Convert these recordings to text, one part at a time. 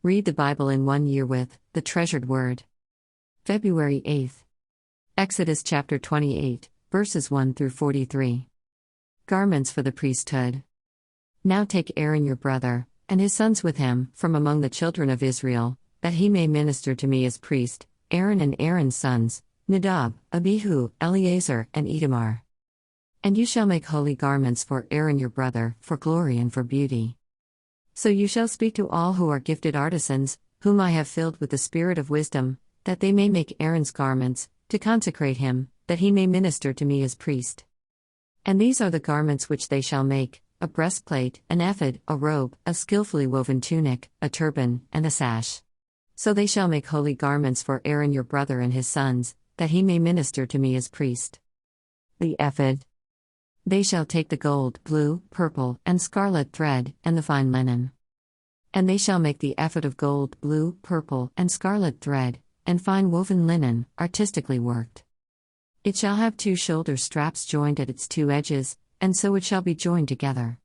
Read the Bible in 1 year with The Treasured Word. February 8th. Exodus chapter 28, verses 1 through 43. Garments for the priesthood. Now take Aaron your brother, and his sons with him, from among the children of Israel, that he may minister to me as priest, Aaron and Aaron's sons, Nadab, Abihu, Eleazar, and Itamar. And you shall make holy garments for Aaron your brother, for glory and for beauty. So you shall speak to all who are gifted artisans, whom I have filled with the spirit of wisdom, that they may make Aaron's garments, to consecrate him, that he may minister to me as priest. And these are the garments which they shall make: a breastplate, an ephod, a robe, a skillfully woven tunic, a turban, and a sash. So they shall make holy garments for Aaron your brother and his sons, that he may minister to me as priest. The ephod. They shall take the gold, blue, purple, and scarlet thread, and the fine linen. And they shall make the ephod of gold, blue, purple, and scarlet thread, and fine woven linen, artistically worked. It shall have 2 shoulder straps joined at its 2 edges, and so it shall be joined together.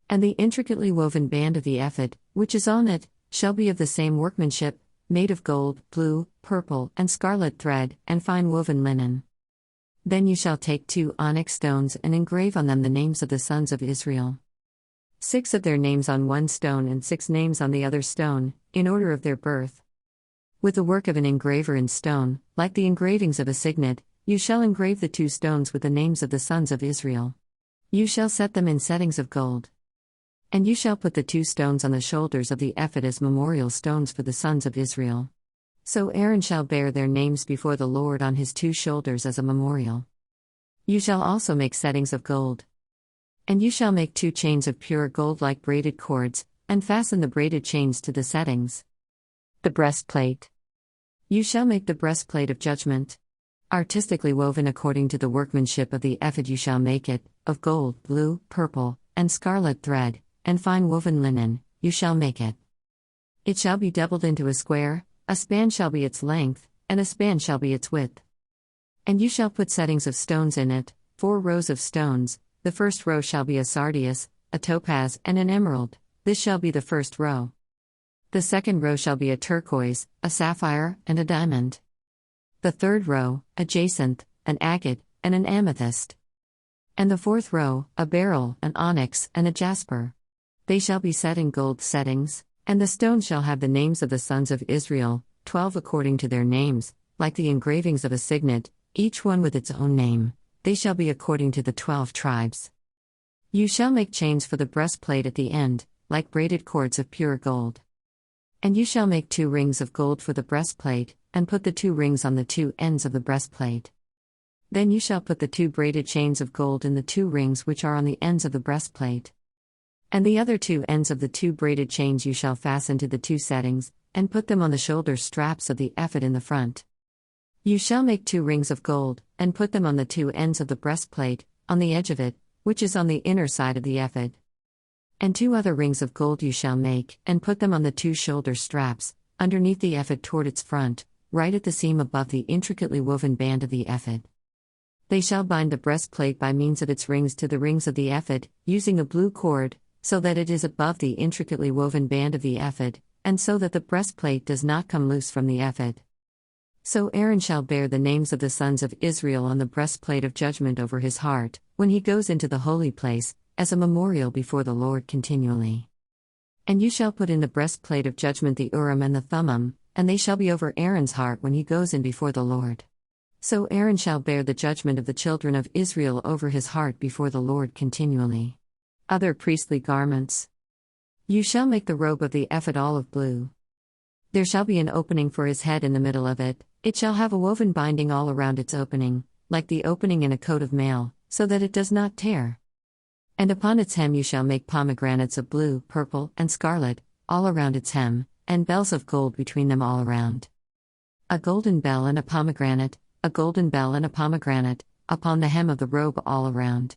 And the intricately woven band of the ephod, which is on it, shall be of the same workmanship, made of gold, blue, purple, and scarlet thread, and fine woven linen. Then you shall take 2 onyx stones and engrave on them the names of the sons of Israel. 6 of their names on one stone and 6 names on the other stone, in order of their birth. With the work of an engraver in stone, like the engravings of a signet, you shall engrave the 2 stones with the names of the sons of Israel. You shall set them in settings of gold. And you shall put the 2 stones on the shoulders of the ephod as memorial stones for the sons of Israel. So Aaron shall bear their names before the Lord on his 2 shoulders as a memorial. You shall also make settings of gold. And you shall make 2 chains of pure gold like braided cords, and fasten the braided chains to the settings. The breastplate. You shall make the breastplate of judgment. Artistically woven according to the workmanship of the ephod you shall make it, of gold, blue, purple, and scarlet thread, and fine woven linen, you shall make it. It shall be doubled into a square, a span shall be its length, and a span shall be its width. And you shall put settings of stones in it, 4 rows of stones. The first row shall be a sardius, a topaz, and an emerald. This shall be the first row. The second row shall be a turquoise, a sapphire, and a diamond. The third row, a jacinth, an agate, and an amethyst. And the fourth row, a beryl, an onyx, and a jasper. They shall be set in gold settings, and the stones shall have the names of the sons of Israel, 12 according to their names, like the engravings of a signet, each one with its own name. They shall be according to the 12 tribes. You shall make chains for the breastplate at the end, like braided cords of pure gold. And you shall make 2 rings of gold for the breastplate, and put the 2 rings on the 2 ends of the breastplate. Then you shall put the 2 braided chains of gold in the 2 rings which are on the ends of the breastplate. And the other 2 ends of the 2 braided chains you shall fasten to the 2 settings, and put them on the shoulder straps of the ephod in the front. You shall make 2 rings of gold, and put them on the 2 ends of the breastplate, on the edge of it, which is on the inner side of the ephod. And 2 other rings of gold you shall make, and put them on the 2 shoulder straps, underneath the ephod toward its front, right at the seam above the intricately woven band of the ephod. They shall bind the breastplate by means of its rings to the rings of the ephod, using a blue cord, so that it is above the intricately woven band of the ephod, and so that the breastplate does not come loose from the ephod. So Aaron shall bear the names of the sons of Israel on the breastplate of judgment over his heart, when he goes into the holy place, as a memorial before the Lord continually. And you shall put in the breastplate of judgment the Urim and the Thummim, and they shall be over Aaron's heart when he goes in before the Lord. So Aaron shall bear the judgment of the children of Israel over his heart before the Lord continually. Other priestly garments. You shall make the robe of the ephod olive blue. There shall be an opening for his head in the middle of it. It shall have a woven binding all around its opening, like the opening in a coat of mail, so that it does not tear. And upon its hem you shall make pomegranates of blue, purple, and scarlet, all around its hem, and bells of gold between them all around. A golden bell and a pomegranate, a golden bell and a pomegranate, upon the hem of the robe all around.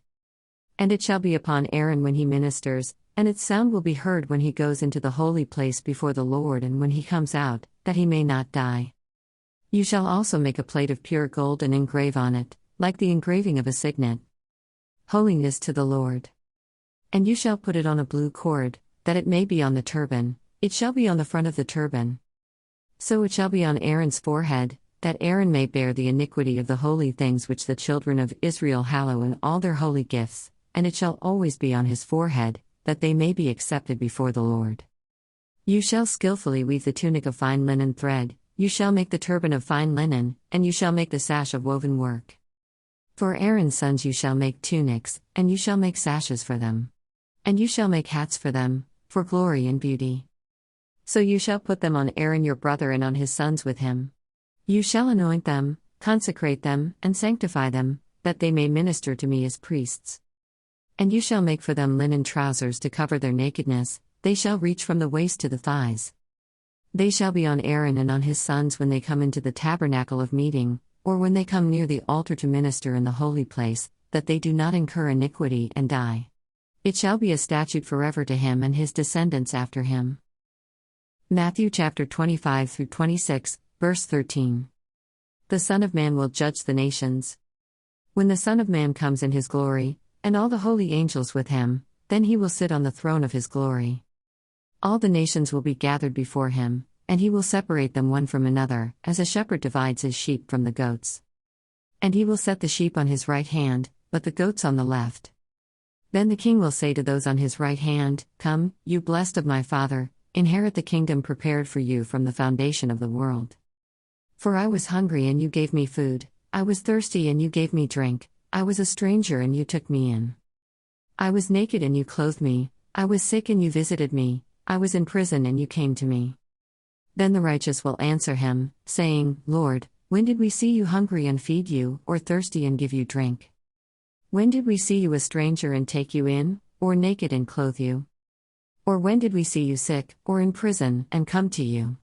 And it shall be upon Aaron when he ministers, and its sound will be heard when he goes into the holy place before the Lord and when he comes out, that he may not die. You shall also make a plate of pure gold and engrave on it, like the engraving of a signet. Holiness to the Lord. And you shall put it on a blue cord, that it may be on the turban, It shall be on the front of the turban. So it shall be on Aaron's forehead, that Aaron may bear the iniquity of the holy things which the children of Israel hallow in all their holy gifts, and it shall always be on his forehead, that they may be accepted before the Lord. You shall skillfully weave the tunic of fine linen thread, you shall make the turban of fine linen, and you shall make the sash of woven work. For Aaron's sons you shall make tunics, and you shall make sashes for them. And you shall make hats for them, for glory and beauty. So you shall put them on Aaron your brother and on his sons with him. You shall anoint them, consecrate them, and sanctify them, that they may minister to me as priests. And you shall make for them linen trousers to cover their nakedness, they shall reach from the waist to the thighs. They shall be on Aaron and on his sons when they come into the tabernacle of meeting, or when they come near the altar to minister in the holy place, that they do not incur iniquity and die. It shall be a statute forever to him and his descendants after him. Matthew chapter 25 through 26, verse 13. The Son of Man will judge the nations. When the Son of Man comes in his glory, and all the holy angels with him, then he will sit on the throne of his glory. All the nations will be gathered before him, and he will separate them one from another, as a shepherd divides his sheep from the goats. And he will set the sheep on his right hand, but the goats on the left. Then the king will say to those on his right hand, Come, you blessed of my Father, inherit the kingdom prepared for you from the foundation of the world. For I was hungry and you gave me food, I was thirsty and you gave me drink, I was a stranger and you took me in. I was naked and you clothed me, I was sick and you visited me, I was in prison and you came to me. Then the righteous will answer him, saying, Lord, when did we see you hungry and feed you, or thirsty and give you drink? When did we see you a stranger and take you in, or naked and clothe you? Or when did we see you sick, or in prison, and come to you?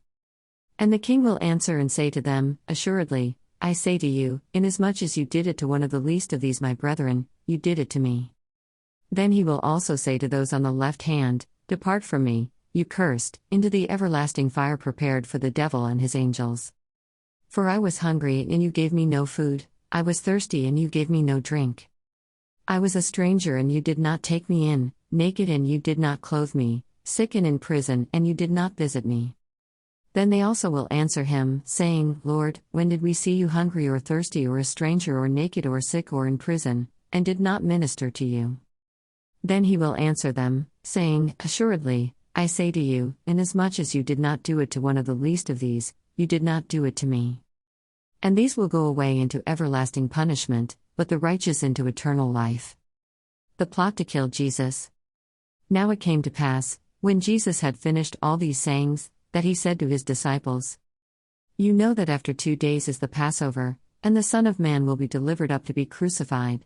And the king will answer and say to them, Assuredly, I say to you, inasmuch as you did it to one of the least of these my brethren, you did it to me. Then he will also say to those on the left hand, Depart from me, you cursed, into the everlasting fire prepared for the devil and his angels. For I was hungry and you gave me no food, I was thirsty and you gave me no drink. I was a stranger and you did not take me in, naked and you did not clothe me, sick and in prison and you did not visit me. Then they also will answer him, saying, Lord, when did we see you hungry or thirsty or a stranger or naked or sick or in prison, and did not minister to you? Then he will answer them, saying, Assuredly, I say to you, inasmuch as you did not do it to one of the least of these, you did not do it to me. And these will go away into everlasting punishment, but the righteous into eternal life. The plot to kill Jesus. Now it came to pass, when Jesus had finished all these sayings, that he said to his disciples, You know that after 2 days is the Passover, and the Son of Man will be delivered up to be crucified.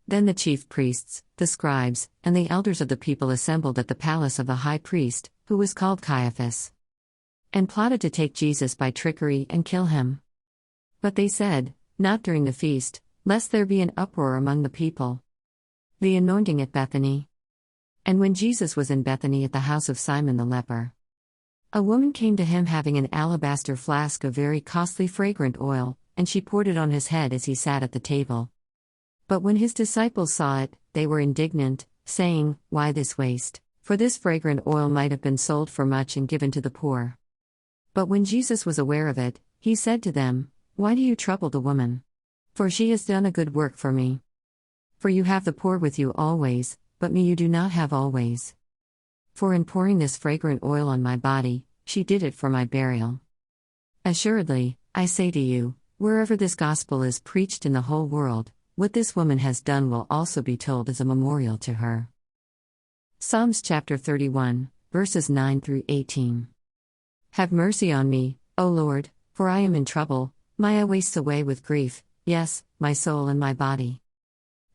Then the chief priests, the scribes, and the elders of the people assembled at the palace of the high priest, who was called Caiaphas, and plotted to take Jesus by trickery and kill him. But they said, Not during the feast, lest there be an uproar among the people. The anointing at Bethany. And when Jesus was in Bethany at the house of Simon the leper, a woman came to him having an alabaster flask of very costly fragrant oil, and she poured it on his head as he sat at the table. But when his disciples saw it, they were indignant, saying, Why this waste? For this fragrant oil might have been sold for much and given to the poor. But when Jesus was aware of it, he said to them, Why do you trouble the woman? For she has done a good work for me. For you have the poor with you always, but me you do not have always. For in pouring this fragrant oil on my body, she did it for my burial. Assuredly, I say to you, wherever this gospel is preached in the whole world, what this woman has done will also be told as a memorial to her. Psalms chapter 31, verses 9 through 18. Have mercy on me, O Lord, for I am in trouble, my eye wastes away with grief, yes, my soul and my body.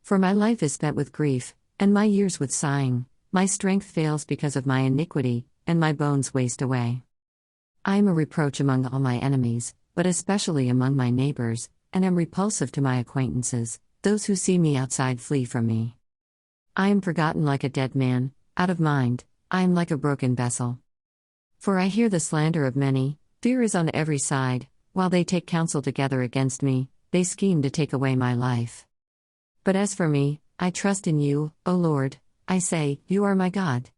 For my life is spent with grief, and my years with sighing, my strength fails because of my iniquity, and my bones waste away. I am a reproach among all my enemies, but especially among my neighbors, and am repulsive to my acquaintances, those who see me outside flee from me. I am forgotten like a dead man, out of mind, I am like a broken vessel. For I hear the slander of many, fear is on every side, while they take counsel together against me, they scheme to take away my life. But as for me, I trust in you, O Lord, I say, You are my God.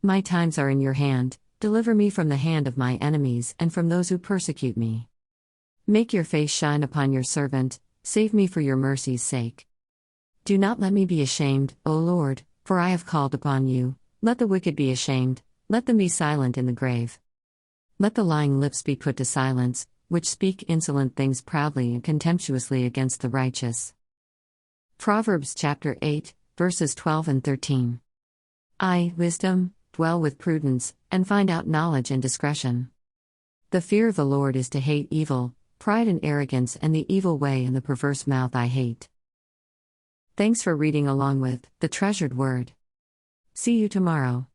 My times are in your hand, Deliver me from the hand of my enemies and from those who persecute me. Make your face shine upon your servant, save me for your mercy's sake. Do not let me be ashamed, O Lord, for I have called upon you. Let the wicked be ashamed, let them be silent in the grave. Let the lying lips be put to silence, which speak insolent things proudly and contemptuously against the righteous. Proverbs chapter 8, verses 12 and 13. I, wisdom, dwell with prudence, and find out knowledge and discretion. The fear of the Lord is to hate evil, pride and arrogance and the evil way and the perverse mouth I hate. Thanks for reading along with The Treasured Word. See you tomorrow.